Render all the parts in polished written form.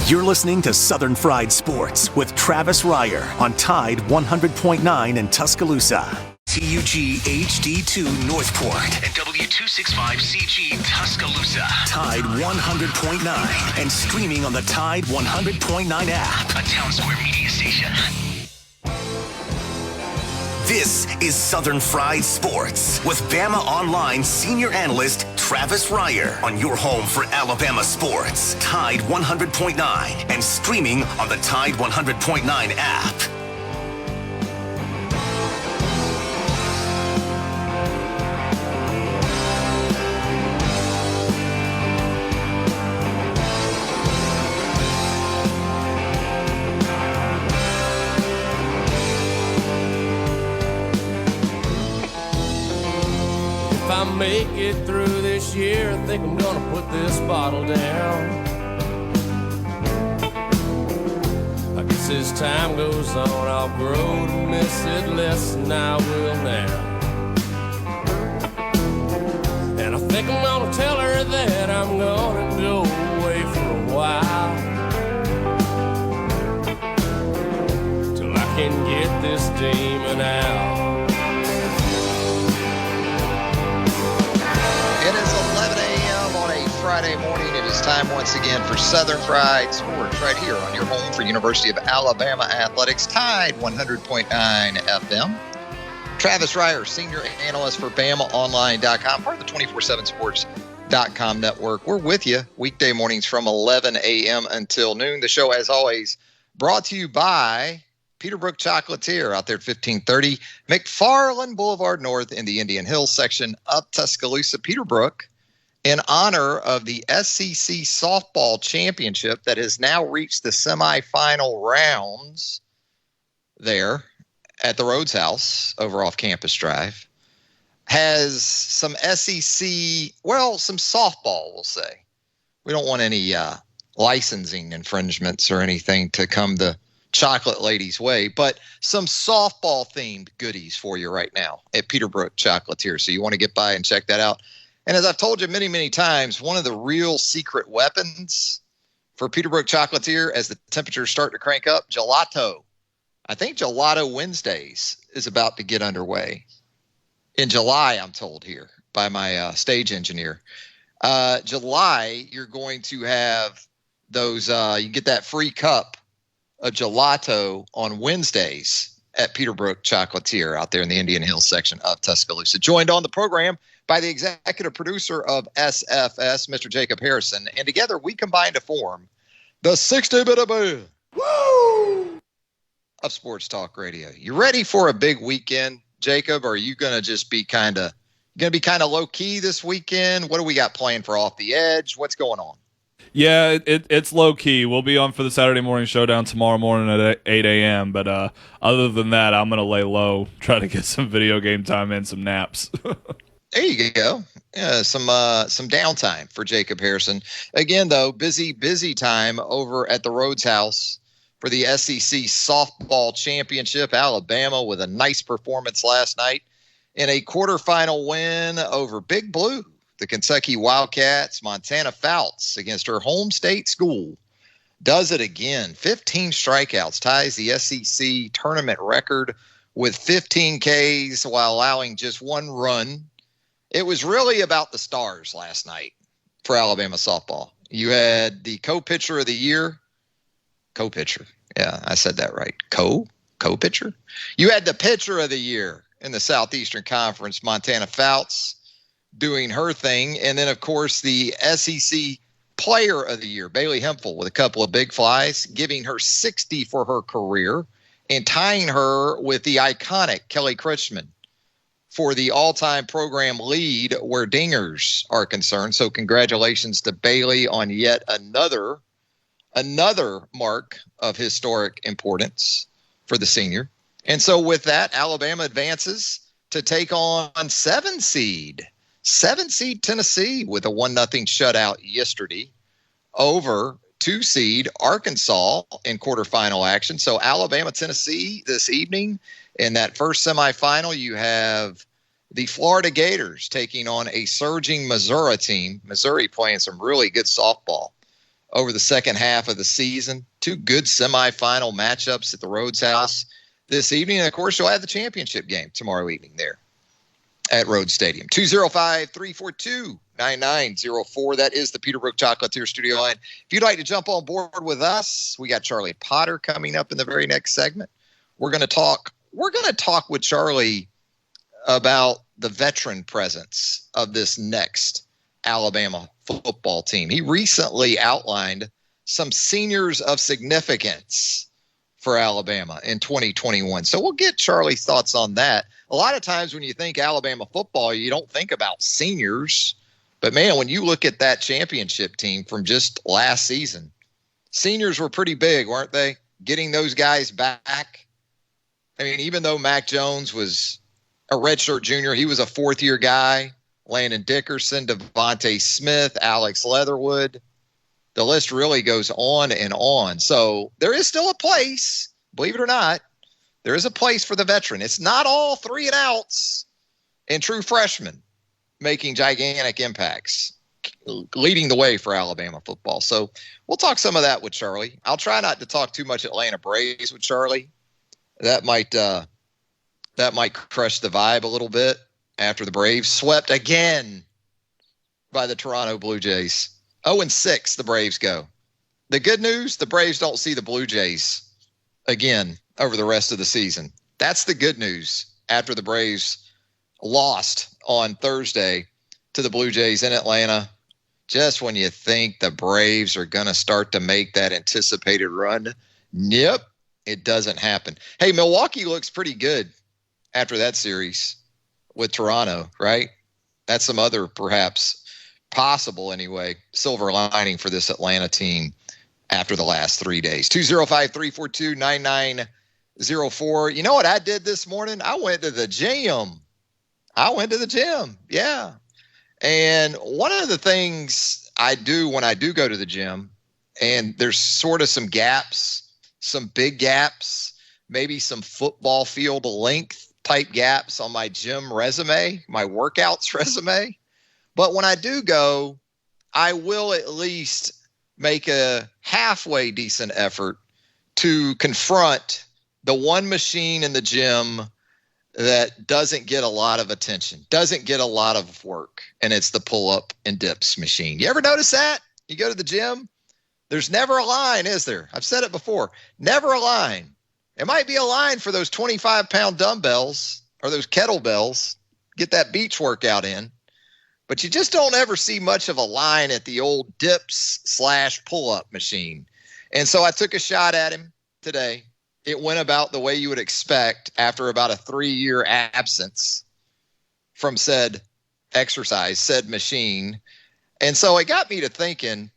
You're listening to Southern Fried Sports with Travis Reier on Tide 100.9 in Tuscaloosa. TUG HD2 Northport and W265CG Tuscaloosa. Tide 100.9 and streaming on the Tide 100.9 app. A Town Square Media station. This is Southern Fried Sports with Bama Online senior analyst Travis Reier on your home for Alabama sports. Tide 100.9 and streaming on the Tide 100.9 app. Make it through this year, I think I'm gonna put this bottle down. I guess as time goes on, I'll grow to miss it less than I will now. And I think I'm gonna tell her that I'm gonna go away for a while, till I can get this demon out. It is 11 a.m. on a Friday morning. It is time once again for Southern Fried Sports right here on your home for University of Alabama Athletics, Tide 100.9 FM. Travis Reier, senior analyst for BamaOnline.com, part of the 247sports.com network. We're with you weekday mornings from 11 a.m. until noon. The show, as always, brought to you by Peterbrook Chocolatier out there at 1530 McFarland Boulevard North in the Indian Hills section of Tuscaloosa. Peterbrook, in honor of the SEC Softball Championship that has now reached the semifinal rounds there at the Rhodes House over off Campus Drive, has some SEC, well, some softball, we'll say. We don't want any licensing infringements or anything to come the Chocolate Lady's way, but some softball-themed goodies for you right now at Peterbrook Chocolatier. So you want to get by and check that out. And as I've told you many, many times, one of the real secret weapons for Peterbrook Chocolatier as the temperatures start to crank up, gelato. I think Gelato Wednesdays is about to get underway. In July, I'm told here by my stage engineer. July, you're going to have those, you get that free cup a gelato on Wednesdays at Peterbrook Chocolatier out there in the Indian Hills section of Tuscaloosa. Joined on the program by the executive producer of SFS, Mr. Jacob Harrison. And together we combine to form the 60-minute man of Sports Talk Radio. You ready for a big weekend, Jacob? Or are you going to just be kind of low key this weekend? What do we got planned for Off the Edge? What's going on? Yeah, it's low-key. We'll be on for the Saturday morning showdown tomorrow morning at 8 a.m., but other than that, I'm going to lay low, try to get some video game time and some naps. There you go. Yeah, some downtime for Jacob Harrison. Again, though, busy time over at the Rhodes House for the SEC Softball Championship. Alabama with a nice performance last night in a quarterfinal win over Big Blue. The Kentucky Wildcats, Montana Fouts against her home state school, does it again. 15 strikeouts, ties the SEC tournament record with 15 Ks while allowing just one run. It was really about the stars last night for Alabama softball. You had the co-pitcher of the year. Co-pitcher. Yeah, I said that right. Co-pitcher? You had the pitcher of the year in the Southeastern Conference, Montana Fouts, doing her thing. And then, of course, the SEC Player of the Year, Bailey Hemphill, with a couple of big flies, giving her 60 for her career and tying her with the iconic Kelly Critchman for the all-time program lead where dingers are concerned. So congratulations to Bailey on yet another mark of historic importance for the senior. And so with that, Alabama advances to take on 7 seed Tennessee with a 1-0 shutout yesterday over 2 seed Arkansas in quarterfinal action. So Alabama, Tennessee this evening. In that first semifinal, you have the Florida Gators taking on a surging Missouri team. Missouri playing some really good softball over the second half of the season. Two good semifinal matchups at the Rhodes House this evening. And, of course, you'll have the championship game tomorrow evening there at Rhodes Stadium. 205-342-9904. That is the Peterbrook Chocolatier studio line. If you'd like to jump on board with us, we got Charlie Potter coming up in the very next segment. We're going to talk with Charlie about the veteran presence of this next Alabama football team. He recently outlined some seniors of significance for Alabama in 2021. So we'll get Charlie's thoughts on that. A lot of times when you think Alabama football, you don't think about seniors. But, man, when you look at that championship team from just last season, seniors were pretty big, weren't they? Getting those guys back. I mean, even though Mac Jones was a redshirt junior, he was a fourth-year guy. Landon Dickerson, Devontae Smith, Alex Leatherwood. The list really goes on and on. So there is still a place, believe it or not, there is a place for the veteran. It's not all 3-and-outs and true freshmen making gigantic impacts, leading the way for Alabama football. So we'll talk some of that with Charlie. I'll try not to talk too much Atlanta Braves with Charlie. That might crush the vibe a little bit after the Braves swept again by the Toronto Blue Jays. 0-6 the Braves go. The good news, the Braves don't see the Blue Jays again over the rest of the season. That's the good news after the Braves lost on Thursday to the Blue Jays in Atlanta. Just when you think the Braves are going to start to make that anticipated run, nope, it doesn't happen. Hey, Milwaukee looks pretty good after that series with Toronto, right? That's some other perhaps possible anyway silver lining for this Atlanta team after the last 3 days. 205-342-9904. You know what I did this morning? I went to the gym. Yeah. And one of the things I do when I do go to the gym, and there's sort of some gaps, some big gaps, maybe some football field length type gaps on my gym resume, my workouts resume. But when I do go, I will at least make a halfway decent effort to confront the one machine in the gym that doesn't get a lot of attention, doesn't get a lot of work, and it's the pull-up and dips machine. You ever notice that? You go to the gym, there's never a line, is there? I've said it before. Never a line. It might be a line for those 25-pound dumbbells or those kettlebells. Get that beach workout in. But you just don't ever see much of a line at the old dips/pull-up machine. And so I took a shot at him today. It went about the way you would expect after about a 3-year absence from said exercise, said machine. And so it got me to thinking,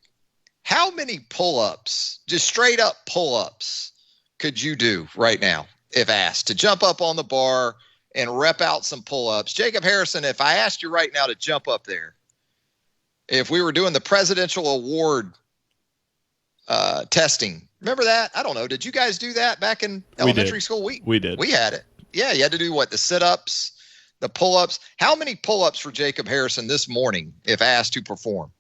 how many pull-ups, just straight up pull-ups, could you do right now if asked to jump up on the bar and rep out some pull-ups? Jacob Harrison, if I asked you right now to jump up there, if we were doing the presidential award testing, remember that? I don't know. Did you guys do that back in elementary school? We did. We had it. Yeah, you had to do what? The sit-ups, the pull-ups. How many pull-ups for Jacob Harrison this morning if asked to perform?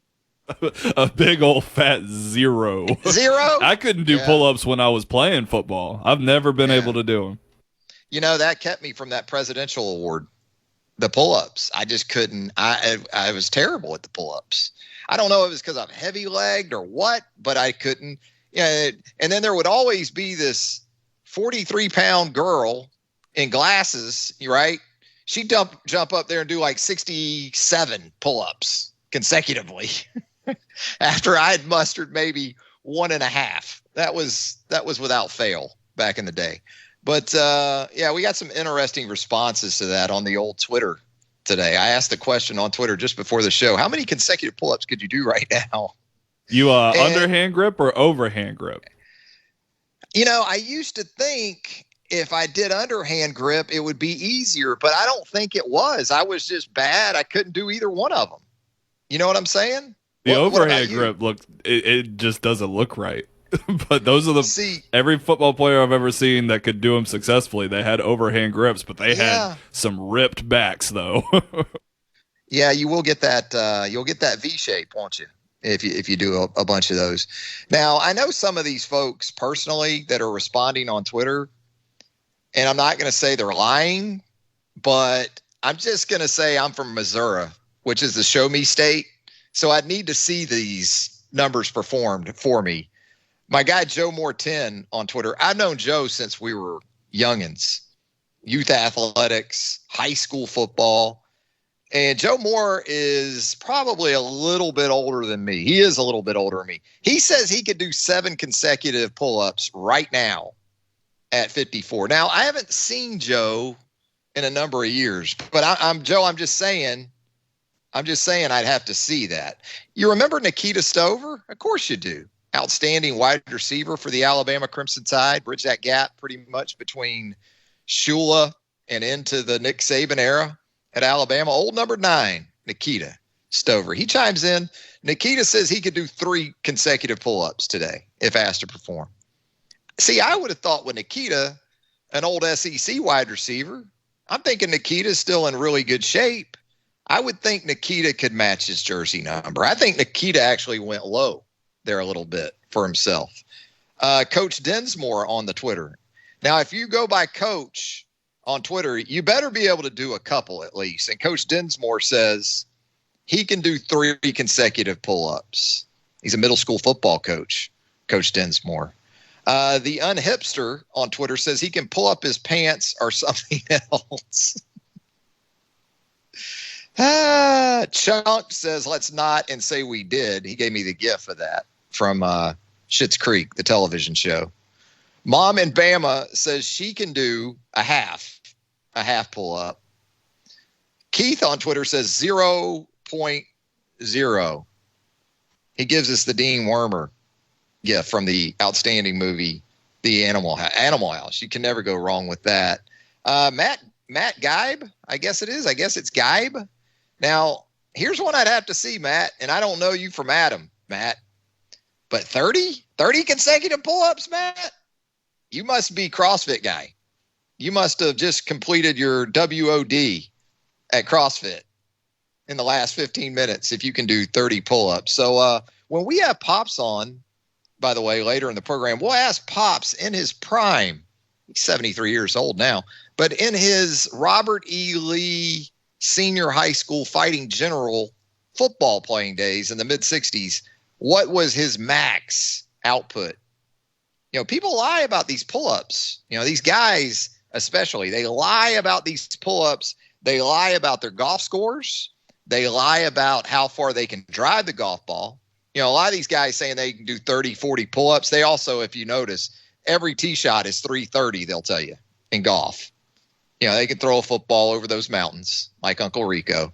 A big old fat 0. 0? I couldn't do pull-ups when I was playing football. I've never been able to do them. You know, that kept me from that presidential award, the pull-ups. I just couldn't. I was terrible at the pull-ups. I don't know if it was because I'm heavy-legged or what, but I couldn't. Yeah, and then there would always be this 43-pound girl in glasses, right? She'd jump up there and do like 67 pull-ups consecutively after I had mustered maybe 1.5. That was without fail back in the day. But, yeah, we got some interesting responses to that on the old Twitter today. I asked the question on Twitter just before the show, how many consecutive pull-ups could you do right now? You underhand grip or overhand grip? You know, I used to think if I did underhand grip, it would be easier, but I don't think it was. I was just bad. I couldn't do either one of them. You know what I'm saying? The overhand grip, it just doesn't look right. But those are every football player I've ever seen that could do them successfully, they had overhand grips, but they had some ripped backs, though. Yeah, you will get that. You'll get that V shape, won't you? if you do a bunch of those. Now, I know some of these folks personally that are responding on Twitter, and I'm not going to say they're lying, but I'm just going to say I'm from Missouri, which is the show me state. So I'd need to see these numbers performed for me. My guy, Joe Moore 10 on Twitter, I've known Joe since we were youngins, youth athletics, high school football. And Joe Moore is probably a little bit older than me. He is a little bit older than me. He says he could do 7 consecutive pull-ups right now at 54. Now, I haven't seen Joe in a number of years, but I'm just saying I'd have to see that. You remember Nikita Stover? Of course you do. Outstanding wide receiver for the Alabama Crimson Tide. Bridge that gap pretty much between Shula and into the Nick Saban era at Alabama. Old number 9, Nikita Stover. He chimes in. Nikita says he could do 3 consecutive pull-ups today if asked to perform. See, I would have thought with Nikita, an old SEC wide receiver, I'm thinking Nikita's still in really good shape. I would think Nikita could match his jersey number. I think Nikita actually went low there a little bit for himself. Coach Dinsmore on the Twitter. Now, if you go by Coach on Twitter, you better be able to do a couple at least. And Coach Dinsmore says he can do 3 consecutive pull-ups. He's a middle school football coach, Coach Dinsmore. The Unhipster on Twitter says he can pull up his pants or something else. Chunk says, let's not and say we did. He gave me the gif of that from Schitt's Creek, the television show. Mom in Bama says she can do a half pull up. Keith on Twitter says 0.0. He gives us the Dean Wormer gift from the outstanding movie, The Animal House. You can never go wrong with that. Matt Geib, I guess it is. I guess it's Geib. Now, here's one I'd have to see, Matt, and I don't know you from Adam, Matt, but 30 consecutive pull-ups, Matt? You must be CrossFit guy. You must have just completed your WOD at CrossFit in the last 15 minutes if you can do 30 pull-ups. So when we have Pops on, by the way, later in the program, we'll ask Pops in his prime. He's 73 years old now, but in his Robert E. Lee senior high school fighting general football playing days in the mid-'60s, what was his max output? You know, people lie about these pull-ups. You know, these guys especially, they lie about these pull-ups. They lie about their golf scores. They lie about how far they can drive the golf ball. You know, a lot of these guys saying they can do 30, 40 pull-ups. They also, if you notice, every tee shot is 330, they'll tell you, in golf. You know, they can throw a football over those mountains like Uncle Rico.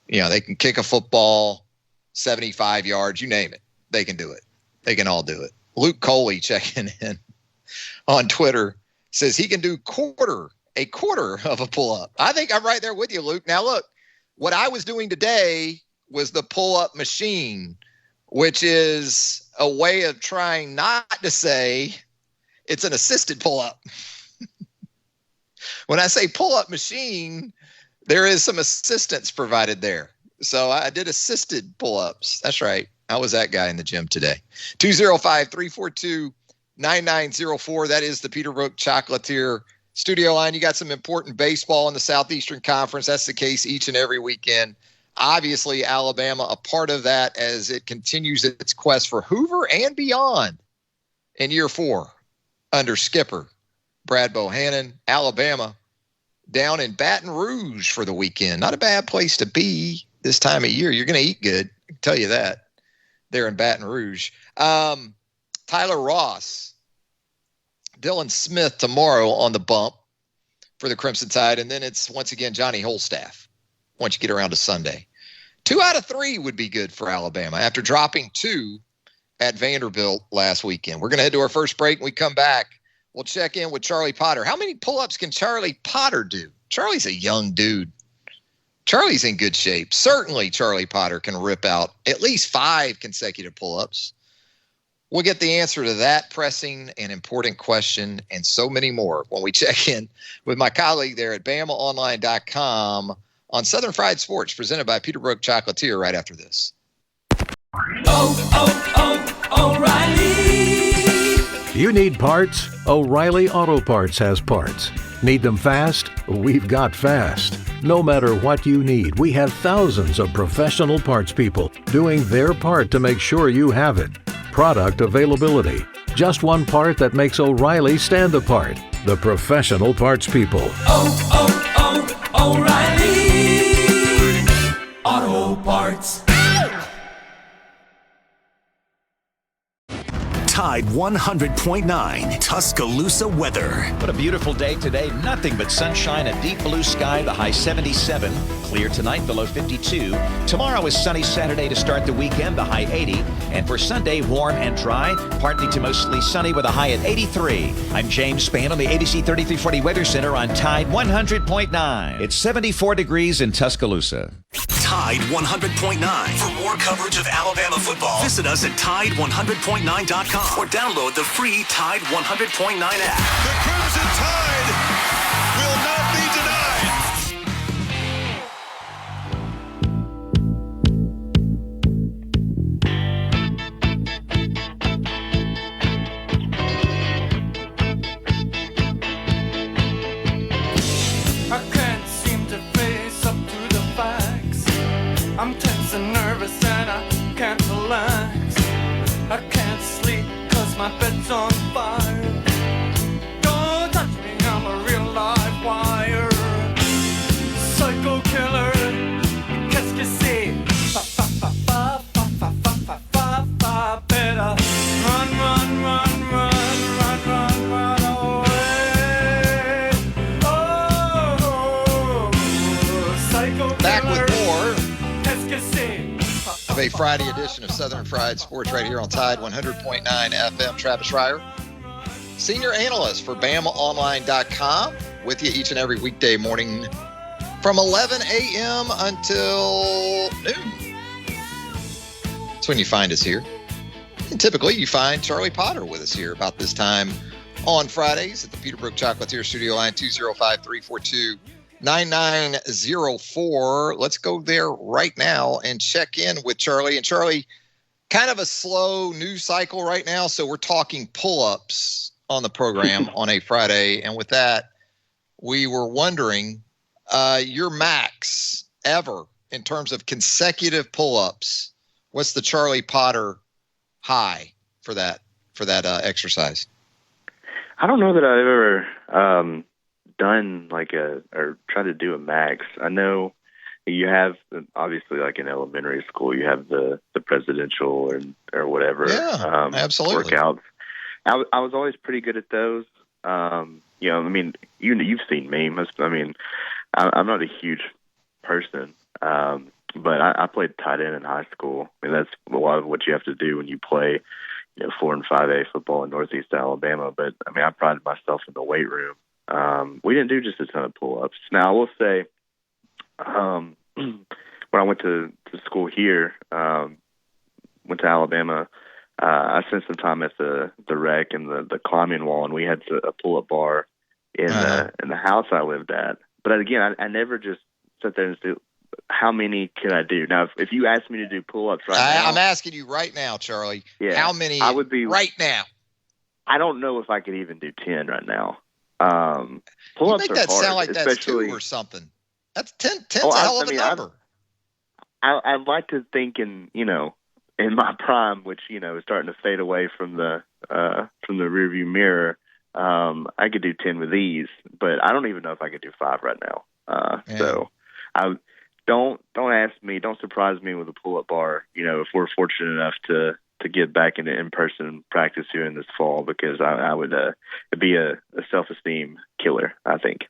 You know, they can kick a football 75 yards, you name it. They can do it. They can all do it. Luke Coley checking in on Twitter says he can do a quarter of a pull-up. I think I'm right there with you, Luke. Now, look, what I was doing today was the pull-up machine, which is a way of trying not to say it's an assisted pull-up. When I say pull-up machine, there is some assistance provided there. So I did assisted pull-ups. That's right. I was that guy in the gym today. 205-342-9904. That is the Peterbrook Chocolatier studio line. You got some important baseball in the Southeastern Conference. That's the case each and every weekend. Obviously, Alabama a part of that as it continues its quest for Hoover and beyond in year 4 under skipper Brad Bohannon. Alabama down in Baton Rouge for the weekend. Not a bad place to be this time of year. You're going to eat good. I can tell you that. There in Baton Rouge. Tyler Ross, Dylan Smith tomorrow on the bump for the Crimson Tide. And then it's once again Johnny Holstaff once you get around to Sunday. 2 out of 3 would be good for Alabama after dropping 2 at Vanderbilt last weekend. We're going to head to our first break. When we come back, we'll check in with Charlie Potter. How many pull-ups can Charlie Potter do? Charlie's a young dude. Charlie's in good shape. Certainly Charlie Potter can rip out at least 5 consecutive pull-ups. We'll get the answer to that pressing and important question and so many more when we check in with my colleague there at BamaOnline.com on Southern Fried Sports, presented by Peterbrook Chocolatier right after this. O'Reilly! You need parts? O'Reilly Auto Parts has parts. Need them fast? We've got fast. No matter what you need, we have thousands of professional parts people doing their part to make sure you have it. Product availability. Just one part that makes O'Reilly stand apart. The professional parts people. O'Reilly! Auto Parts. Tide 100.9 Tuscaloosa weather. What a beautiful day today. Nothing but sunshine and deep blue sky. The high 77. Clear tonight, the low 52. Tomorrow is sunny Saturday to start the weekend, the high 80. And for Sunday, warm and dry, partly to mostly sunny with a high at 83. I'm James Spann on the ABC 3340 Weather Center on Tide 100.9. It's 74 degrees in Tuscaloosa. Tide 100.9. For more coverage of Alabama football, visit us at Tide100.9.com or download the free Tide 100.9 app. The Crimson Tide will not be denied. I can't seem to face up to the facts. I'm tense and nervous and I can't relax. I can't sleep cause my bed's on fire. Don't touch me, I'm a real live wire. Psycho killer, qu'est-ce que c'est? Fa fa fa fa fa fa fa fa fa fa. Better run, run, run, run, run, run, run away. Oh, psycho killer. Back with more Qu'est-ce que c'est? of a Friday edition of Southern Fried Sports right here on Tide 100.9 FM. Travis Schreier, senior analyst for BamaOnline.com, with you each and every weekday morning from 11 a.m. until noon. That's when you find us here. And typically you find Charlie Potter with us here about this time on Fridays at the Peterbrook Chocolatier Studio line 205-342-9904. Let's go there right now and check in with Charlie. And Charlie, kind of a slow news cycle right now, so we're talking pull-ups on the program on a Friday. And with that, we were wondering your max ever in terms of consecutive pull-ups. What's the Charlie Potter high for that exercise? I don't know that I've ever done or tried to do a max. I know you have, obviously, like in elementary school, you have the presidential or whatever. Yeah, absolutely. Workouts. I was always pretty good at those. I mean, you've seen me. I'm not a huge person, but I played tight end in high school. I mean, that's a lot of what you have to do when you play 4 and 5A football in Northeast Alabama. But I mean, I prided myself in the weight room. We didn't do just a ton of pull-ups. Now, I will say, when I went to school here, went to Alabama, I spent some time at the rec and the climbing wall, and we had a pull-up bar in the house I lived at. But again, I never just sat there and said, how many can I do? Now, if you ask me to do pull-ups right now. I'm asking you right now, Charlie. Yeah, how many I would be, right now? I don't know if I could even do 10 right now. You Pull-ups make that are hard, sound like that's especially 2 or something. That's 10. 10's a hell of a number. I'd like to think in my prime, which is starting to fade away from the rearview mirror. I could do 10 with ease, but I don't even know if I could do 5 right now. So I don't ask me, don't surprise me with a pull-up bar. If we're fortunate enough to get back into in-person practice here in this fall, because I would it'd be a self-esteem killer, I think.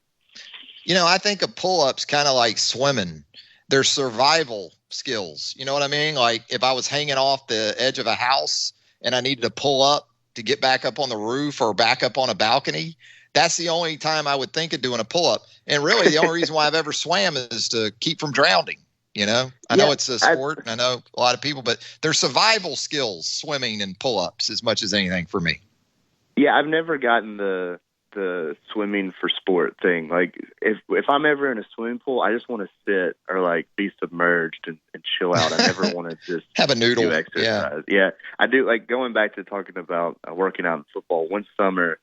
I think of pull-ups kind of like swimming. They're survival skills. You know what I mean? Like if I was hanging off the edge of a house and I needed to pull up to get back up on the roof or back up on a balcony, that's the only time I would think of doing a pull-up. And really the only reason why I've ever swam is to keep from drowning. I know it's a sport, and I know a lot of people, but they're survival skills, swimming and pull-ups, as much as anything for me. Yeah, I've never gotten the the swimming for sport thing. Like if I'm ever in a swimming pool, I just want to sit or like be submerged and chill out. I never want to just have a noodle. do exercise. Yeah, I do. Like going back to talking about working out in football. One summer,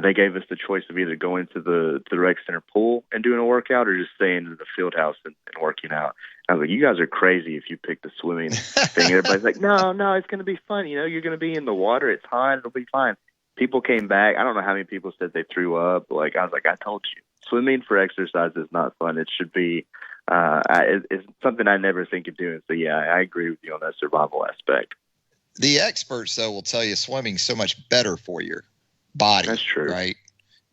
they gave us the choice of either going to the rec center pool and doing a workout or just staying in the field house and working out. I was like, you guys are crazy if you pick the swimming thing. Everybody's like, no, it's going to be fun. You know, you're going to be in the water. It's hot. It'll be fine. People came back. I don't know how many people said they threw up. Like I was like, I told you, swimming for exercise is not fun. It should be. It's something I never think of doing. So yeah, I agree with you on that survival aspect. The experts though will tell you swimming's so much better for your body. That's true, right?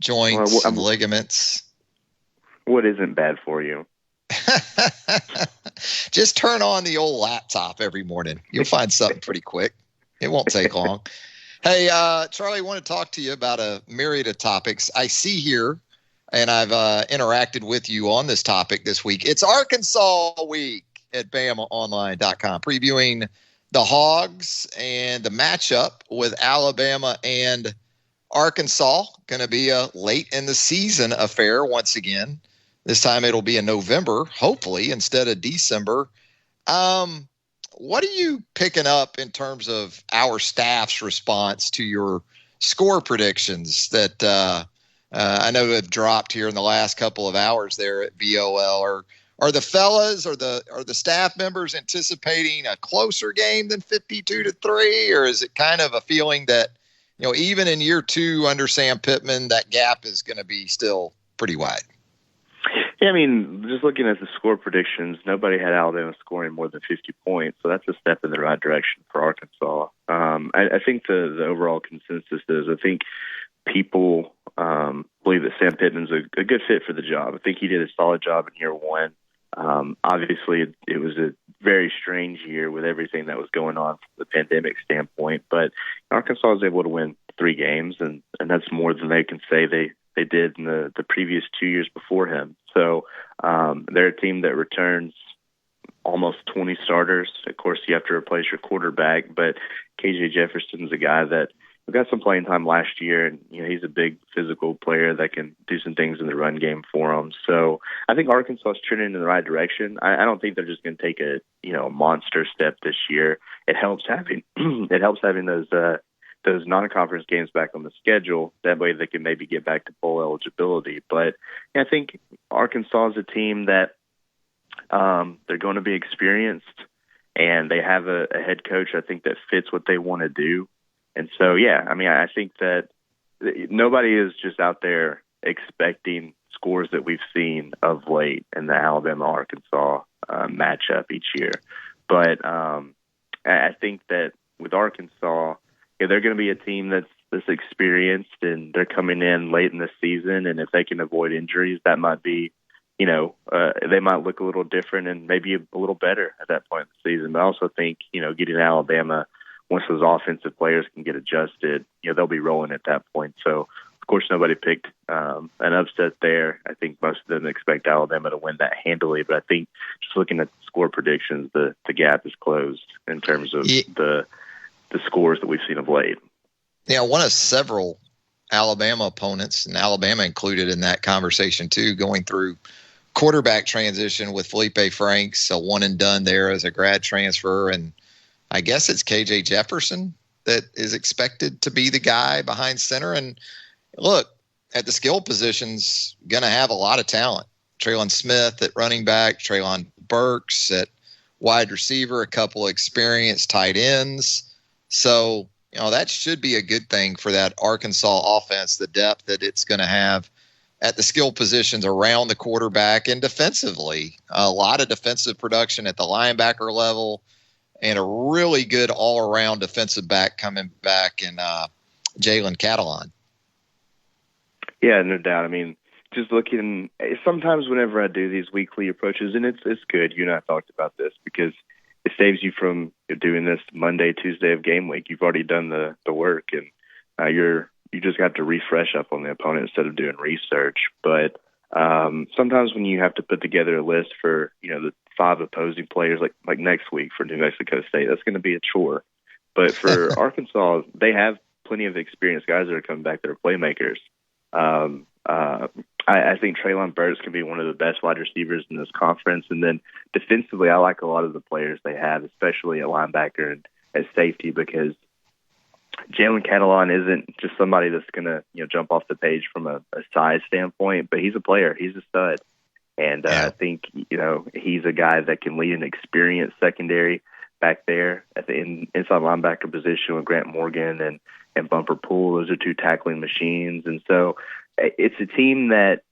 Joints and ligaments. What isn't bad for you? Just turn on the old laptop every morning. You'll find something pretty quick. It won't take long. Hey, Charlie, I want to talk to you about a myriad of topics. I see here, and I've interacted with you on this topic this week. It's Arkansas week at BamaOnline.com, previewing the Hogs and the matchup with Alabama and Arkansas. Going to be a late in the season affair once again. This time it'll be in November, hopefully, instead of December. What are you picking up in terms of our staff's response to your score predictions that I know have dropped here in the last couple of hours there at BOL? Are the fellas or the staff members anticipating a closer game than 52-3, or is it kind of a feeling that, you know, even in year two under Sam Pittman, that gap is going to be still pretty wide? Yeah, I mean, just looking at the score predictions, nobody had Alabama scoring more than 50 points, so that's a step in the right direction for Arkansas. I think the overall consensus is I think people believe that Sam Pittman's a good fit for the job. I think he did a solid job in year one. Obviously, it was a very strange year with everything that was going on from the pandemic standpoint, but Arkansas was able to win 3 games, and that's more than they can say they did in the previous 2 years before him. So they're a team that returns almost 20 starters. Of course, you have to replace your quarterback, but KJ Jefferson's a guy that got some playing time last year, and you know he's a big physical player that can do some things in the run game for them. So I think Arkansas is trending in the right direction. I don't think they're just going to take a monster step this year. It helps having those non-conference games back on the schedule. That way they can maybe get back to bowl eligibility. But I think Arkansas is a team that they're going to be experienced, and they have a head coach, I think, that fits what they want to do. And so, yeah, I mean, I think that nobody is just out there expecting scores that we've seen of late in the Alabama-Arkansas matchup each year. But I think that with Arkansas, they're going to be a team that's experienced, and they're coming in late in the season. And if they can avoid injuries, that might be, they might look a little different and maybe a little better at that point in the season. But I also think, getting Alabama, once those offensive players can get adjusted, they'll be rolling at that point. So, of course, nobody picked an upset there. I think most of them expect Alabama to win that handily. But I think just looking at the score predictions, the gap is closed in terms of the scores that we've seen of late. Yeah, one of several Alabama opponents, and Alabama included in that conversation too, going through quarterback transition with Felipe Franks, a one and done there as a grad transfer. And I guess it's KJ Jefferson that is expected to be the guy behind center. And look, at the skill positions, going to have a lot of talent. Traylon Smith at running back, Traylon Burks at wide receiver, a couple of experienced tight ends. So, that should be a good thing for that Arkansas offense, the depth that it's going to have at the skill positions around the quarterback and defensively. A lot of defensive production at the linebacker level and a really good all-around defensive back coming back in Jalen Catalon. Yeah, no doubt. I mean, just looking, sometimes whenever I do these weekly approaches, and it's good, you and I talked about this, because it saves you from doing this Monday, Tuesday of game week. You've already done the work, and you just got to refresh up on the opponent instead of doing research. But sometimes when you have to put together a list for the 5 opposing players, like next week for New Mexico State, that's going to be a chore. But for Arkansas, they have plenty of experienced guys that are coming back that are playmakers. I think Treylon Burks can be one of the best wide receivers in this conference. And then defensively, I like a lot of the players they have, especially at linebacker and at safety, because Jalen Catalon isn't just somebody that's going to jump off the page from a size standpoint, but he's a player. He's a stud. And I think he's a guy that can lead an experienced secondary back there at the inside linebacker position with Grant Morgan and Bumper Poole. Those are two tackling machines. And so it's a team that,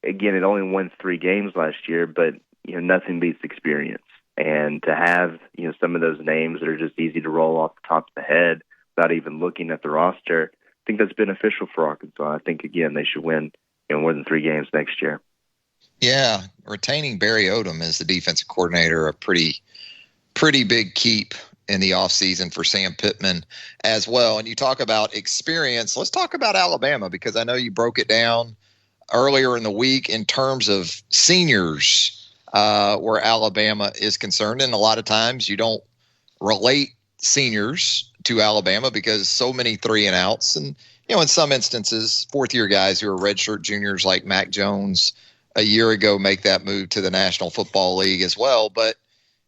again, it only won 3 games last year, but nothing beats experience. And to have some of those names that are just easy to roll off the top of the head without even looking at the roster, I think that's beneficial for Arkansas. I think, again, they should win more than 3 games next year. Yeah, retaining Barry Odom as the defensive coordinator, a pretty big keep in the offseason for Sam Pittman as well. And you talk about experience. Let's talk about Alabama, because I know you broke it down earlier in the week in terms of seniors where Alabama is concerned. And a lot of times you don't relate seniors to Alabama because so many 3-and-outs. And, in some instances, fourth-year guys who are redshirt juniors like Mac Jones a year ago make that move to the National Football League as well. But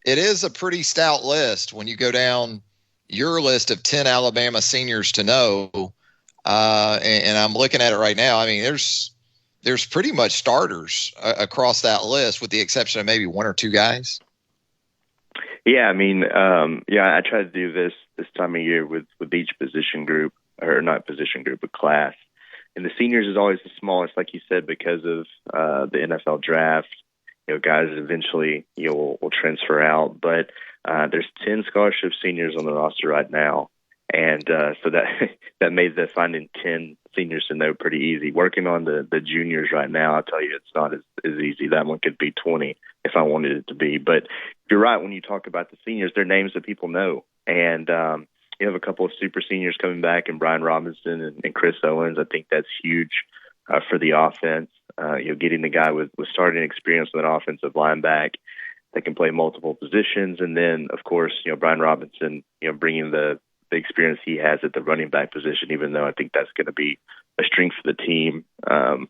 it is a pretty stout list when you go down your list of 10 Alabama seniors to know. And I'm looking at it right now. I mean, there's pretty much starters across that list with the exception of maybe 1 or 2 guys. Yeah, I mean, I try to do this time of year with each position group, or not position group, but class. And the seniors is always the smallest, like you said, because of the NFL draft. Guys eventually will transfer out, but there's 10 scholarship seniors on the roster right now, and so that made the finding 10 seniors to know pretty easy. Working on the juniors right now, I'll tell you, it's not as easy. That one could be 20 if I wanted it to be. But you're right, when you talk about the seniors, they're names that people know, and you have a couple of super seniors coming back, and Brian Robinson and Chris Owens. I think that's huge for the offense. Getting the guy with starting experience with an offensive linebacker that can play multiple positions. And then, of course, Brian Robinson, bringing the experience he has at the running back position, even though I think that's going to be a strength for the team,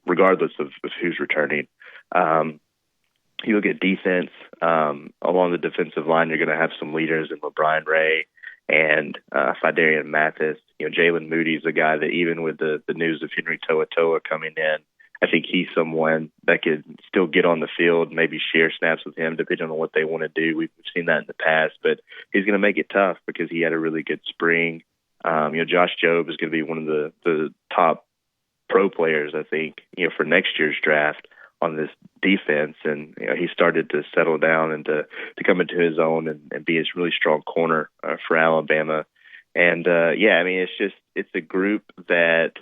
regardless of who's returning. You look at defense, along the defensive line, you're going to have some leaders in LeBron Ray and Fidarian Mathis. Jalen Moody's a guy that, even with the news of Henry To'oTo'o coming in, I think he's someone that could still get on the field, maybe share snaps with him, depending on what they want to do. We've seen that in the past, but he's going to make it tough because he had a really good spring. Josh Jobe is going to be one of the top pro players, I think, for next year's draft on this defense. And, he started to settle down and to come into his own and be a really strong corner for Alabama. And, it's a group that,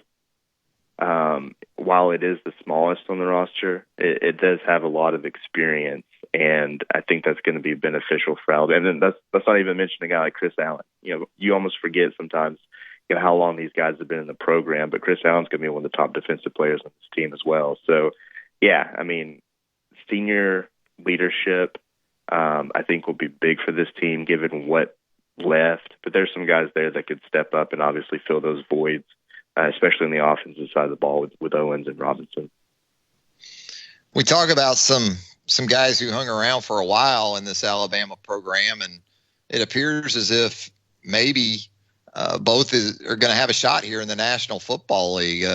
while it is the smallest on the roster, it does have a lot of experience, and I think that's going to be beneficial for Alabama. And that's not even mentioning a guy like Chris Allen. You almost forget sometimes, how long these guys have been in the program, but Chris Allen's going to be one of the top defensive players on this team as well. So, yeah, I mean, senior leadership, I think will be big for this team given what left, but there's some guys there that could step up and obviously fill those voids, especially on the offensive side of the ball with Owens and Robinson. We talk about some guys who hung around for a while in this Alabama program, and it appears as if maybe both are going to have a shot here in the National Football League.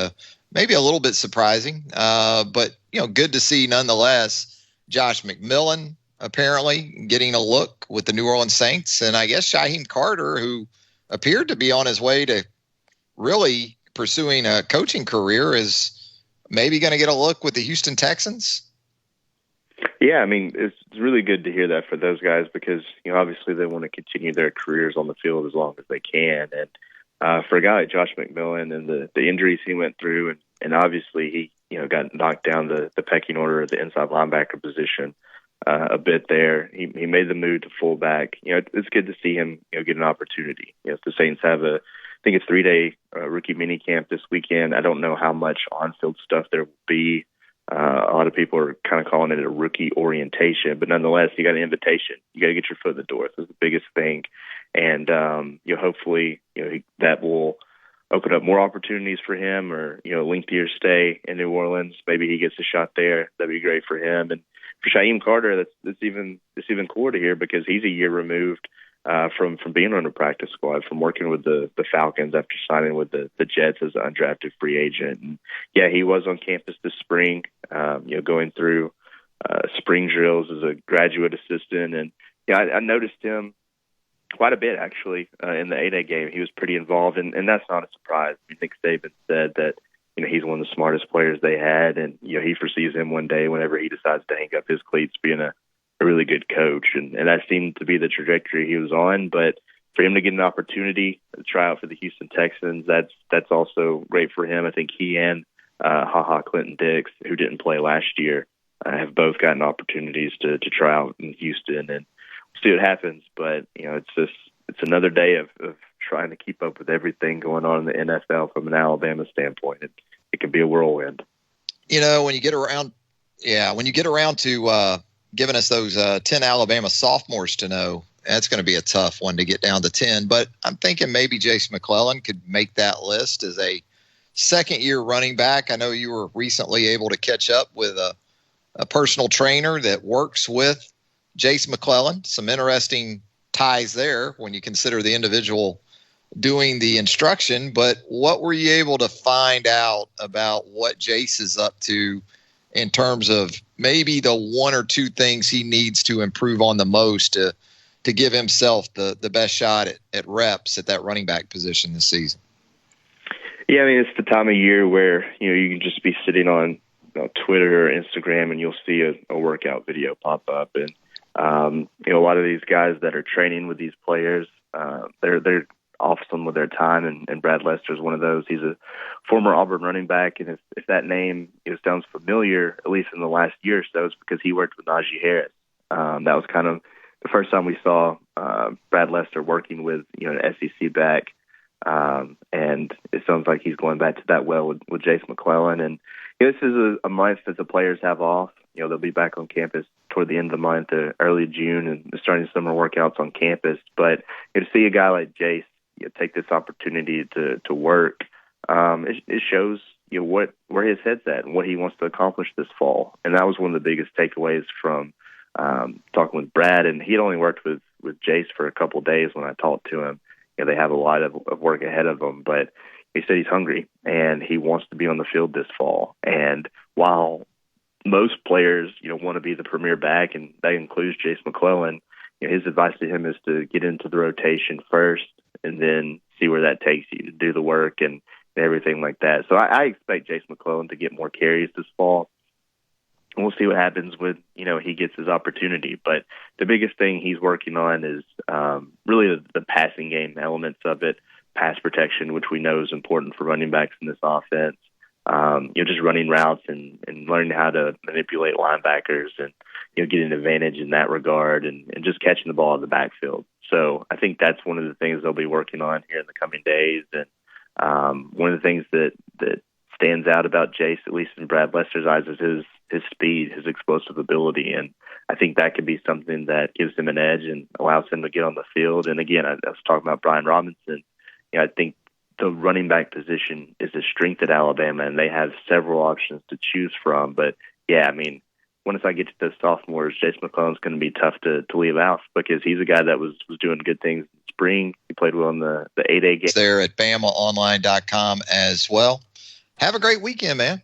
Maybe a little bit surprising, but good to see nonetheless. Josh McMillan apparently getting a look with the New Orleans Saints, and I guess Shyheim Carter, who appeared to be on his way to really pursuing a coaching career, is maybe going to get a look with the Houston Texans. Yeah, I mean, it's really good to hear that for those guys because, obviously they want to continue their careers on the field as long as they can. And for a guy like Josh McMillan and the injuries he went through, and obviously he, got knocked down the pecking order at the inside linebacker position a bit there. He made the move to fullback. It's good to see him, get an opportunity. If the Saints have I think it's 3-day rookie mini camp this weekend. I don't know how much on-field stuff there will be. A lot of people are kind of calling it a rookie orientation, but nonetheless, you got an invitation. You got to get your foot in the door. That's the biggest thing. And hopefully, that will open up more opportunities for him, or lengthier stay in New Orleans. Maybe he gets a shot there. That'd be great for him. And for Shyheim Carter, it's even cooler to hear because he's a year removed from being on the practice squad, from working with the Falcons after signing with the Jets as an undrafted free agent. And yeah, he was on campus this spring, going through spring drills as a graduate assistant. And I noticed him quite a bit actually in the 8A game. He was pretty involved, and that's not a surprise. I think Saban said that he's one of the smartest players they had, and he foresees him one day whenever he decides to hang up his cleats being a really good coach, and that seemed to be the trajectory he was on. But for him to get an opportunity to try out for the Houston Texans, that's also great for him. I think he and Clinton Dix, who didn't play last year, have both gotten opportunities to try out in Houston, and see what happens. But it's another day of trying to keep up with everything going on in the NFL from an Alabama standpoint. It can be a whirlwind. When you get around to giving us those 10 Alabama sophomores to know, that's going to be a tough one to get down to 10. But I'm thinking maybe Jase McClellan could make that list as a second-year running back. I know you were recently able to catch up with a personal trainer that works with Jase McClellan. Some interesting ties there when you consider the individual doing the instruction. But what were you able to find out about what Jase is up to in terms of maybe the one or two things he needs to improve on the most to give himself the best shot at reps at that running back position this season? Yeah, I mean, it's the time of year where, you can just be sitting on Twitter or Instagram and you'll see a workout video pop up. And, a lot of these guys that are training with these players, they're awesome with their time, and Brad Lester is one of those. He's a former Auburn running back, and if that name sounds familiar, at least in the last year or so, it's because he worked with Najee Harris. That was kind of the first time we saw Brad Lester working with an SEC back, and it sounds like he's going back to that well with Jase McClellan. And this is a month that the players have off. They'll be back on campus toward the end of the month, early June, and starting summer workouts on campus. But to see a guy like Jase take this opportunity to work, it shows where his head's at and what he wants to accomplish this fall. And that was one of the biggest takeaways from talking with Brad. And he had only worked with Jase for a couple of days when I talked to him. They have a lot of work ahead of them, but he said he's hungry and he wants to be on the field this fall. And while most players, want to be the premier back, and that includes Jase McClellan, his advice to him is to get into the rotation first and then see where that takes you, to do the work and everything like that. So I expect Jase McClellan to get more carries this fall. And we'll see what happens with, he gets his opportunity. But the biggest thing he's working on is really the passing game elements of it, pass protection, which we know is important for running backs in this offense. Just running routes and learning how to manipulate linebackers and, get an advantage in that regard and just catching the ball in the backfield. So I think that's one of the things they'll be working on here in the coming days. And one of the things that stands out about Jase, at least in Brad Lester's eyes, is his speed, his explosive ability. And I think that could be something that gives him an edge and allows him to get on the field. And again, I was talking about Brian Robinson. I think the running back position is a strength at Alabama, and they have several options to choose from. But yeah, I mean, once I get to the sophomores, Jase McClellan's going to be tough to leave out because he's a guy that was doing good things in spring. He played well in the 8A game. There at BamaOnline.com as well. Have a great weekend, man.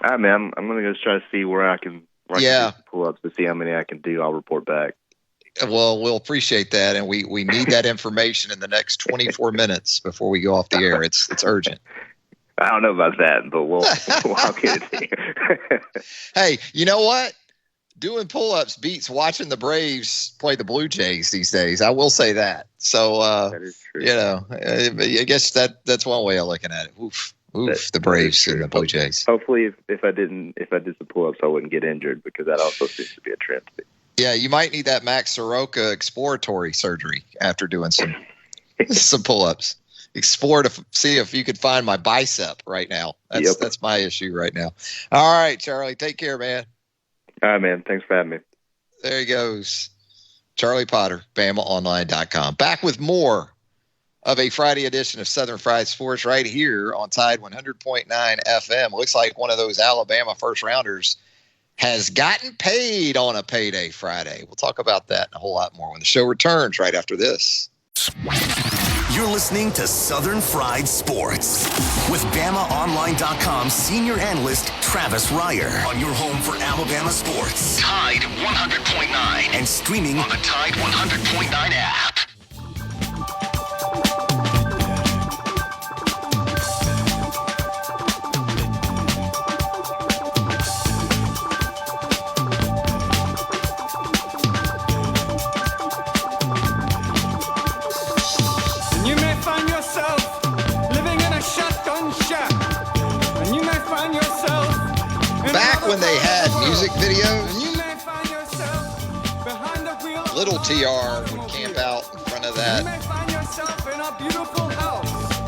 All right, man. I'm going to go try to see where I can do pull-ups to see how many I can do. I'll report back. Well, we'll appreciate that, and we need that information in the next 24 minutes before we go off the air. It's urgent. I don't know about that, but I'll get it to you. Hey, you know what? Doing pull-ups beats watching the Braves play the Blue Jays these days. I will say that. So, that is true. I guess that's one way of looking at it. Oof, the Braves and the Blue Jays. Hopefully, if I did some pull-ups, I wouldn't get injured because that also seems to be a trend. Yeah, you might need that Max Soroka exploratory surgery after doing some pull-ups. Explore to see if you could find my bicep right now. That's my issue right now. All right, Charlie, take care, man. All right, man. Thanks for having me. There he goes. Charlie Potter, BamaOnline.com. Back with more of a Friday edition of Southern Fried Sports right here on Tide 100.9 FM. Looks like one of those Alabama first-rounders has gotten paid on a payday Friday. We'll talk about that and a whole lot more when the show returns right after this. You're listening to Southern Fried Sports with BamaOnline.com senior analyst Travis Reier on your home for Alabama sports. Tide 100.9 and streaming on the Tide 100.9 app. When they had music videos, little TR would camp out in front of that.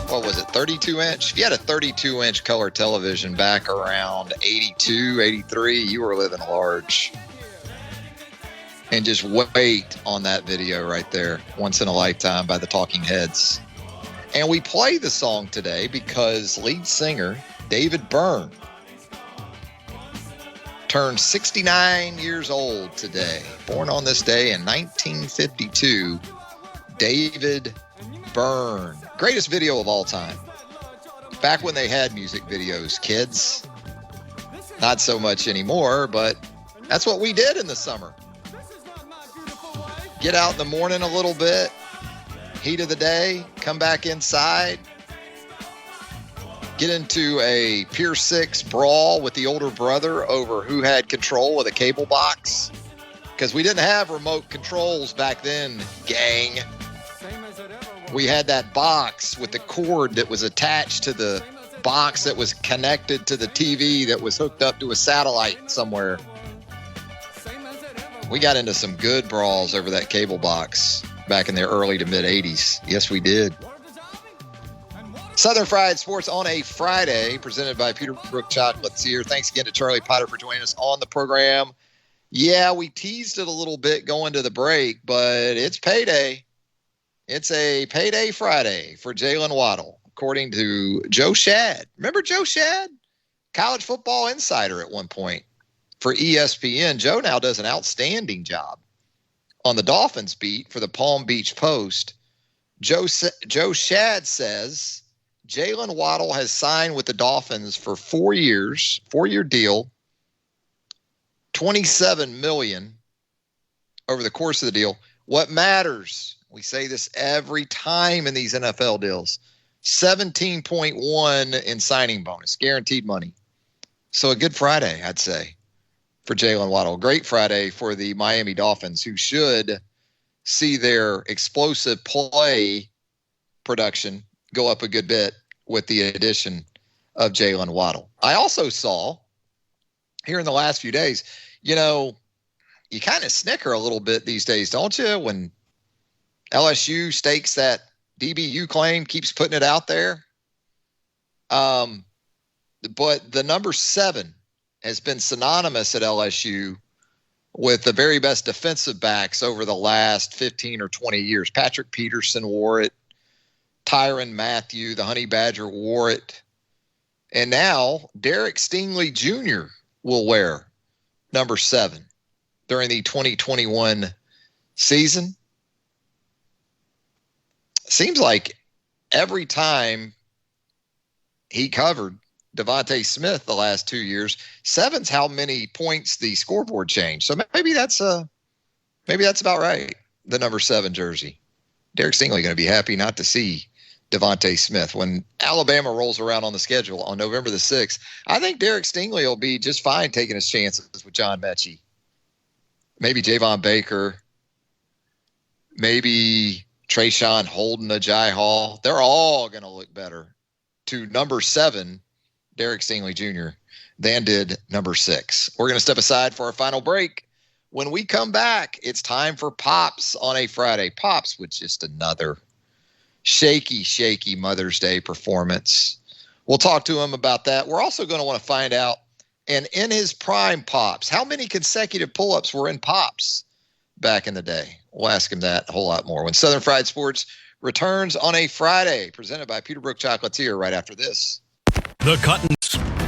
What was it, 32-inch? If you had a 32-inch color television back around 82, 83, you were living large. And just wait on that video right there, Once in a Lifetime by the Talking Heads. And we play the song today because lead singer David Byrne turned 69 years old today. Born on this day in 1952, David Byrne. Greatest video of all time. Back when they had music videos, kids. Not so much anymore, but that's what we did in the summer. Get out in the morning a little bit, heat of the day, come back inside, get into a Pier 6 brawl with the older brother over who had control of the cable box. Because we didn't have remote controls back then, gang. We had that box with the cord that was attached to the box that was connected to the TV that was hooked up to a satellite somewhere. We got into some good brawls over that cable box back in the early to mid 80s. Yes, we did. Southern Fried Sports on a Friday, presented by Peterbrook Chocolates here. Thanks again to Charlie Potter for joining us on the program. Yeah, we teased it a little bit going to the break, but it's payday. It's a payday Friday for Jalen Waddle, according to Joe Shad. Remember Joe Shad? College football insider at one point for ESPN. Joe now does an outstanding job on the Dolphins beat for the Palm Beach Post. Joe Shad says Jalen Waddle has signed with the Dolphins for 4 years, 4-year deal, $27 million over the course of the deal. What matters, we say this every time in these NFL deals, 17.1 in signing bonus, guaranteed money. So a good Friday, I'd say, for Jalen Waddle. Great Friday for the Miami Dolphins, who should see their explosive play production go up a good bit with the addition of Jalen Waddle. I also saw here in the last few days, you know, you kind of snicker a little bit these days, don't you? When LSU stakes that DBU claim, keeps putting it out there. But the number 7 has been synonymous at LSU with the very best defensive backs over the last 15 or 20 years. Patrick Peterson wore it. Tyrann Mathieu, the Honey Badger, wore it. And now Derek Stingley Jr. will wear number 7 during the 2021 season. Seems like every time he covered Devontae Smith the last 2 years, 7's how many points the scoreboard changed. So maybe that's about right. The number 7 jersey. Derek Stingley going to be happy not to see Devontae Smith when Alabama rolls around on the schedule on November the 6th. I think Derek Stingley will be just fine taking his chances with John Mechie. Maybe Javon Baker. Maybe Trayshawn Holden, Ajay Hall. They're all going to look better to number 7, Derek Stingley Jr., than did number 6. We're going to step aside for our final break. When we come back, it's time for Pops on a Friday. Pops with just another shaky Mother's Day performance. We'll talk to him about that. We're also going to want to find out, and in his prime Pops, how many consecutive pull-ups were in Pops back in the day? We'll ask him that a whole lot more when Southern Fried Sports returns on a Friday, presented by Peterbrook Chocolatier right after this. The Cuttons.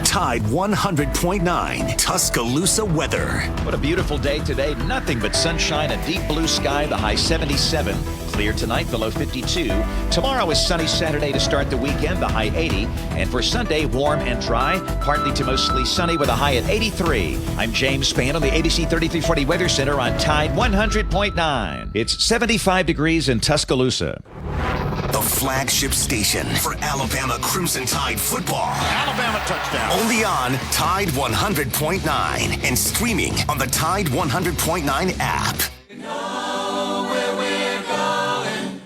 Tide 100.9 Tuscaloosa weather. What a beautiful day today. Nothing but sunshine, a deep blue sky, the high 77. Clear tonight, the low 52. Tomorrow is sunny Saturday to start the weekend, the high 80. And for Sunday, warm and dry, partly to mostly sunny with a high at 83. I'm James Spann on the ABC 3340 Weather Center on Tide 100.9. It's 75 degrees in Tuscaloosa. The flagship station for Alabama Crimson Tide football. Alabama touchdown. Only on Tide 100.9 and streaming on the Tide 100.9 app. We know where we're going,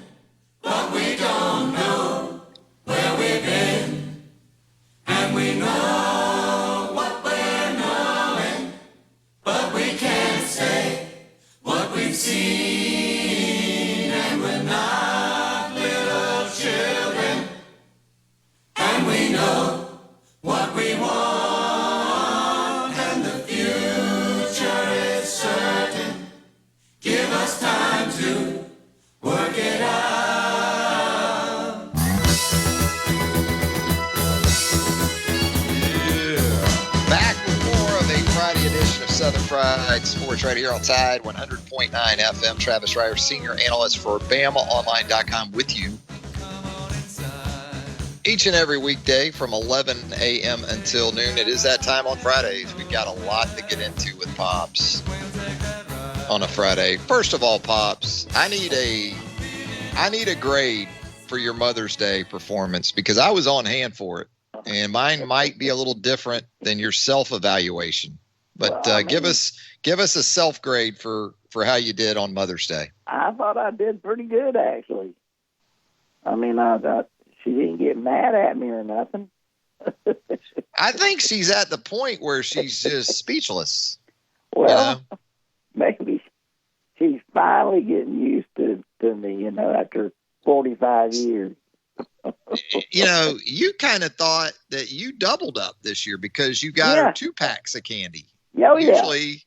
but we don't know where we've been. And we know what we're knowing, but we can't say what we've seen. And we're not little children, and we know what we want, and the future is certain. Give us time to work it out. Back with more of a Friday edition of Southern Fried Sports right here on Tide 100.9 FM. Travis Reier, senior analyst for BamaOnline.com with you each and every weekday from 11 a.m. until noon. It is that time on Fridays. We've got a lot to get into with Pops on a Friday. First of all, Pops, I need a grade for your Mother's Day performance because I was on hand for it, and mine might be a little different than your self-evaluation. But give us a self grade for how you did on Mother's Day. I thought I did pretty good, actually. I mean, I thought she didn't get mad at me or nothing. I think she's at the point where she's just speechless. Well, maybe she's finally getting used to me, after 45 years. You kind of thought that you doubled up this year because you got her 2 packs of candy. Oh, Usually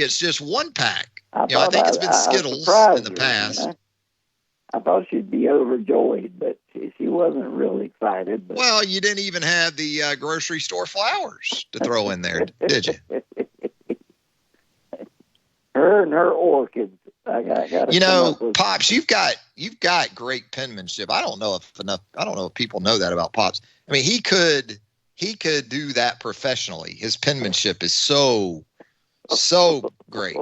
it's just 1 pack. I think it's been Skittles in the past. I thought she'd be overjoyed, but she wasn't really excited. But. Well, you didn't even have the grocery store flowers to throw in there, did you? Her and her orchids. I got Pops, you've got great penmanship. I don't know if people know that about Pops. I mean, he could do that professionally. His penmanship is so great.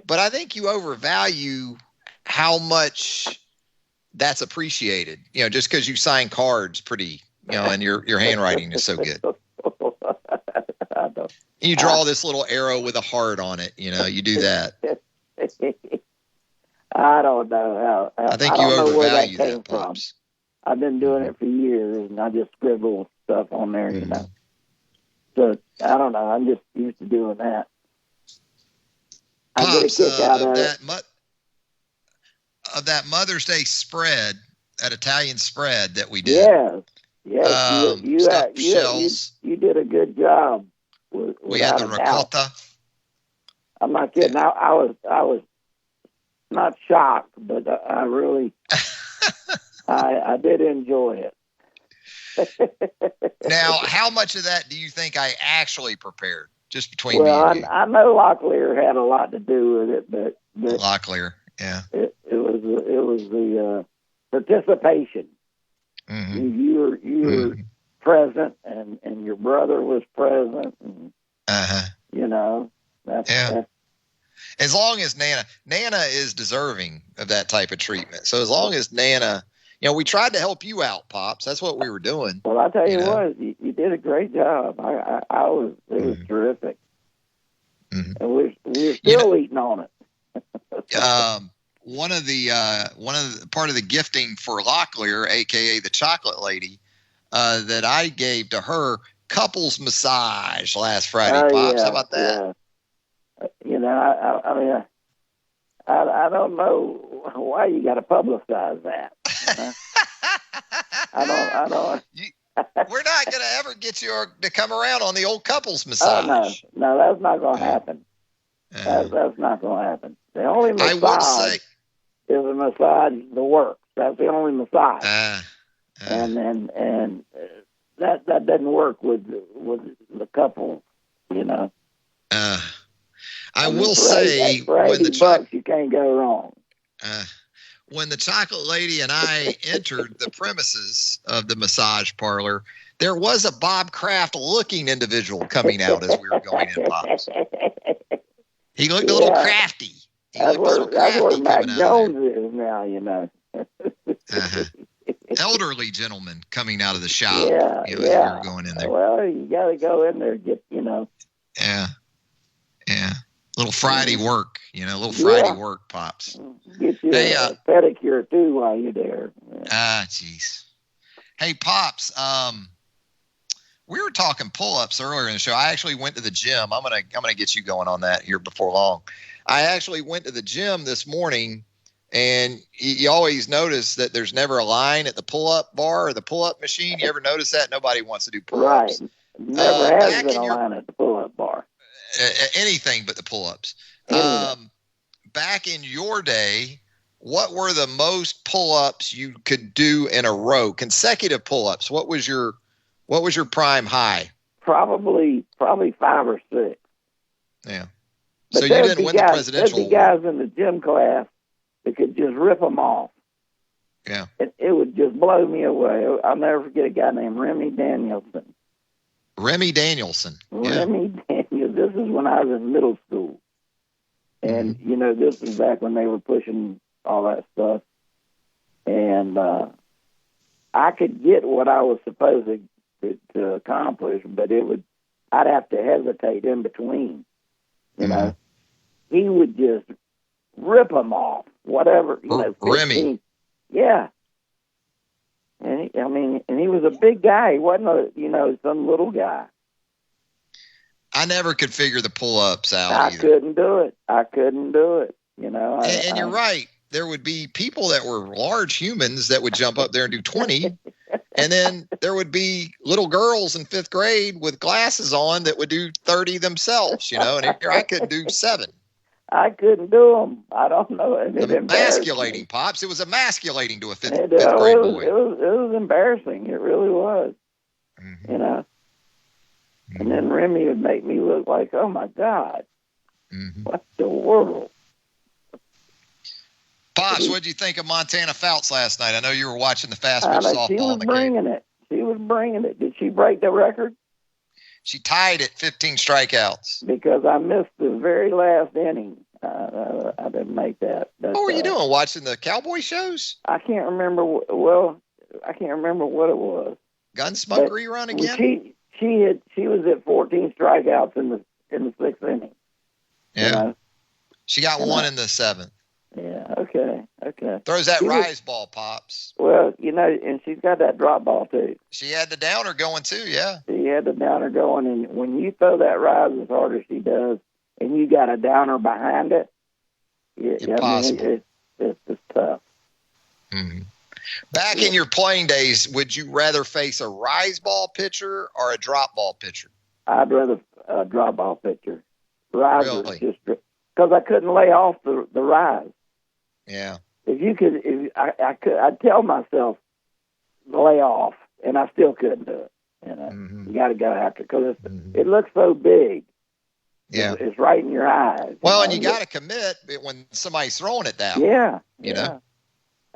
But I think you overvalue how much that's appreciated, just because you sign cards pretty, and your handwriting is so good. You draw this little arrow with a heart on it, you do that. I don't know. I think you overvalue that, Pops. I've been doing it for years, and I just scribble stuff on there, So, I don't know. I'm just used to doing that. I Pops, get a kick out of it. Of that Mother's Day spread, that Italian spread that we did. Yes. You did a good job. We had the ricotta. I'm not kidding. I was not shocked, but I really, I did enjoy it. Now, how much of that do you think I actually prepared? Just between me and you. I know Locklear had a lot to do with it, but Locklear, yeah. It was the participation. Mm-hmm. You were present, and your brother was present, and that's as long as Nana is deserving of that type of treatment. So as long as Nana, we tried to help you out, Pops. That's what we were doing. Well, I tell you what, you did a great job. It was terrific, and we're still eating on it. One of the part of the gifting for Locklear, aka the chocolate lady, that I gave to her, couples massage last Friday. Pops, how about that? Yeah. I don't know why you got to publicize that. I don't. We're not going to ever get you to come around on the old couples massage. No, that's not going to happen. That's not going to happen. The only massage a massage the works. That's the only massage. And And that doesn't work with the couple, you know. I will say, for when $80, you can't go wrong. When the chocolate lady and I entered the premises of the massage parlor, there was a Bob Kraft looking individual coming out as we were going in, Pops. He looked a little crafty. That's where Mac Jones is now, you know. Elderly gentleman coming out of the shop. Yeah, as we were going in there. Well, you got to go in there and get, you know. Yeah. Little Friday work, Friday work, Pops. Get you a pedicure, too, while you're there. Jeez. Hey, Pops, we were talking pull-ups earlier in the show. I actually went to the gym. I'm gonna get you going on that here before long. I actually went to the gym this morning, and you always notice that there's never a line at the pull-up bar or the pull-up machine. You ever notice that? Nobody wants to do pull-ups. Right. Never has been a line at the pull-up bar. Anything but the pull-ups. Back in your day, what were the most pull-ups you could do in a row? Consecutive pull-ups. What was your prime high? Probably 5 or 6. Yeah. But so you didn't win the presidential award. There'd be guys in the gym class that could just rip them off. Yeah. It would just blow me away. I'll never forget a guy named Remy Danielson. Remy Danielson. Yeah. Remy Danielson. This is when I was in middle school. And, this is back when they were pushing all that stuff. And I could get what I was supposed to accomplish, but I'd have to hesitate in between. You know, he would just rip them off, whatever. Remy. Yeah. And he was a big guy. He wasn't some little guy. I never could figure the pull-ups out. I couldn't do it. And you're right. There would be people that were large humans that would jump up there and do 20. And then there would be little girls in 5th grade with glasses on that would do 30 themselves, and here I could do 7. I couldn't do them. I don't know. Emasculating, Pops. It was emasculating to a 5th grade boy. It was embarrassing. It really was. And then Remy would make me look like, oh, my God, what the world? Pops, what did you think of Montana Fouts last night? I know you were watching the fast pitch softball. She was bringing it. Did she break the record? She tied it 15 strikeouts. Because I missed the very last inning. I didn't make that. What were you doing, watching the cowboy shows? I can't remember. I can't remember what it was. Gunsmoke rerun again? She was at 14 strikeouts in the 6th inning. Yeah. She got one in the 7th. Yeah, okay. Throws that rise ball, Pops. Well, and she's got that drop ball, too. She had the downer going, too, yeah. She had the downer going, and when you throw that rise as hard as she does, and you got a downer behind it, impossible. It's just tough. Mm-hmm. Back in your playing days, would you rather face a rise ball pitcher or a drop ball pitcher? I'd rather a drop ball pitcher. Rise really? Just because I couldn't lay off the rise. Yeah. I'd tell myself lay off, and I still couldn't do it. You got to go after it because it looks so big. Yeah, it's right in your eyes. Well, and you got to commit when somebody's throwing it down. Yeah, you know,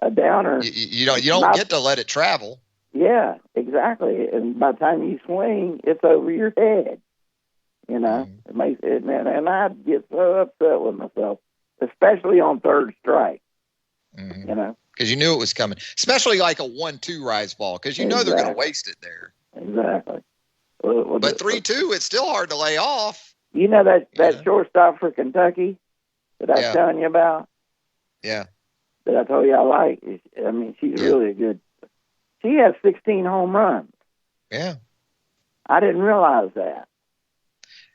a downer. You don't get to let it travel. Yeah, exactly. And by the time you swing, it's over your head. It makes it, and I'd get so upset with myself, especially on third strike. Because you knew it was coming, especially like a 1-2 rise ball, because you know they're going to waste it there. Exactly. But 3-2, it's still hard to lay off. That shortstop for Kentucky that I was telling you about? Yeah. That I told you I like. She's really a good. She has 16 home runs. Yeah. I didn't realize that.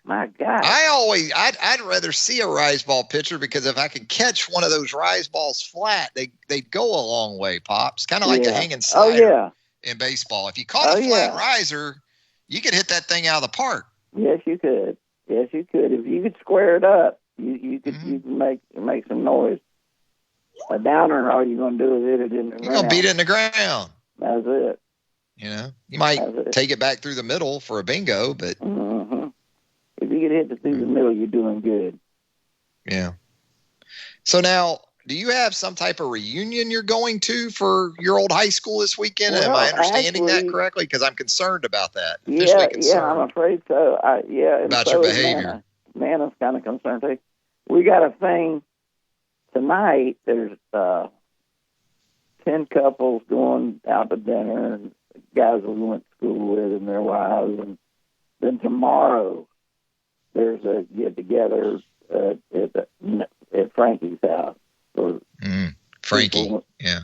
My God. I'd rather see a rise ball pitcher because if I could catch one of those rise balls flat, they'd go a long way, Pops. Kind of like a hanging slider in baseball. If you caught a flat riser, you could hit that thing out of the park. Yes, you could. If you could square it up, you could make some noise. A downer, all you're going to do is hit it in the ground. You're going to beat it in the ground. That's it. You might take it back through the middle for a bingo, but if you get hit through the middle, you're doing good. Yeah. So now, do you have some type of reunion you're going to for your old high school this weekend? Well, Am I understanding that correctly? Because I'm concerned about that. Yeah, I'm afraid so. About your behavior. Nana's kind of concerned too. We got a thing tonight. There's 10 couples going out to dinner, and guys we went to school with and their wives. And then tomorrow there's a get together at Frankie's house. Frankie, people. Yeah.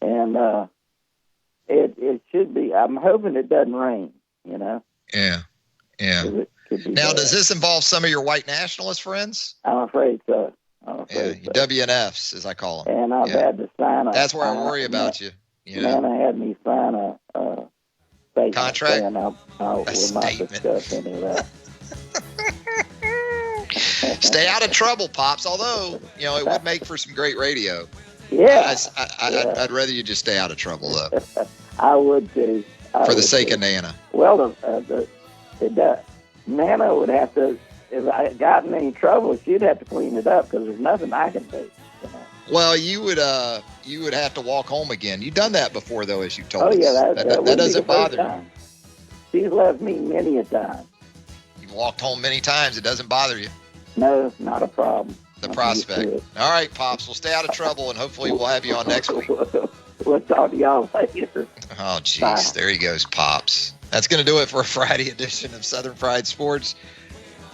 And it should be. I'm hoping it doesn't rain. Yeah. Now, does this involve some of your white nationalist friends? I'm afraid so. WNFs, as I call them. And I've had to sign That's where I worry about you. Nana had me sign a statement contract. And I will not discuss any of that. Stay out of trouble, Pops. Although it would make for some great radio. Yeah. I'd rather you just stay out of trouble, though. I would too. For the sake of Nana. Well, Nana would have to. If I got in any trouble, she'd have to clean it up because there's nothing I can do. Well, you would have to walk home again. You've done that before, though, as you told us. Oh yeah, that doesn't bother you. She's left me many a time. You've walked home many times. It doesn't bother you. No, not a problem. The prospect. All right, Pops. We'll stay out of trouble, and hopefully we'll have you on next week. We'll talk to y'all later. Oh, jeez. There he goes, Pops. That's going to do it for a Friday edition of Southern Fried Sports.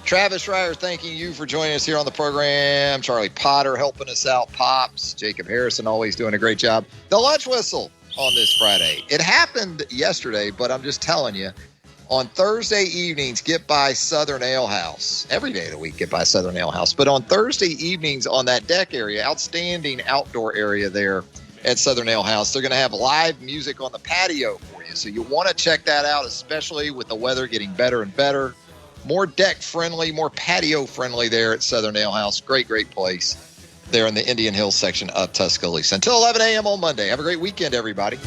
Travis Reier, thanking you for joining us here on the program. Charlie Potter helping us out. Pops. Jacob Harrison always doing a great job. The lunch whistle on this Friday. It happened yesterday, but I'm just telling you, on Thursday evenings, get by Southern Ale House. Every day of the week, get by Southern Ale House. But on Thursday evenings on that deck area, outstanding outdoor area there at Southern Ale House, they're going to have live music on the patio for you. So you want to check that out, especially with the weather getting better and better. More deck friendly, more patio friendly there at Southern Ale House. Great, great place there in the Indian Hills section of Tuscaloosa. Until 11 a.m. on Monday. Have a great weekend, everybody.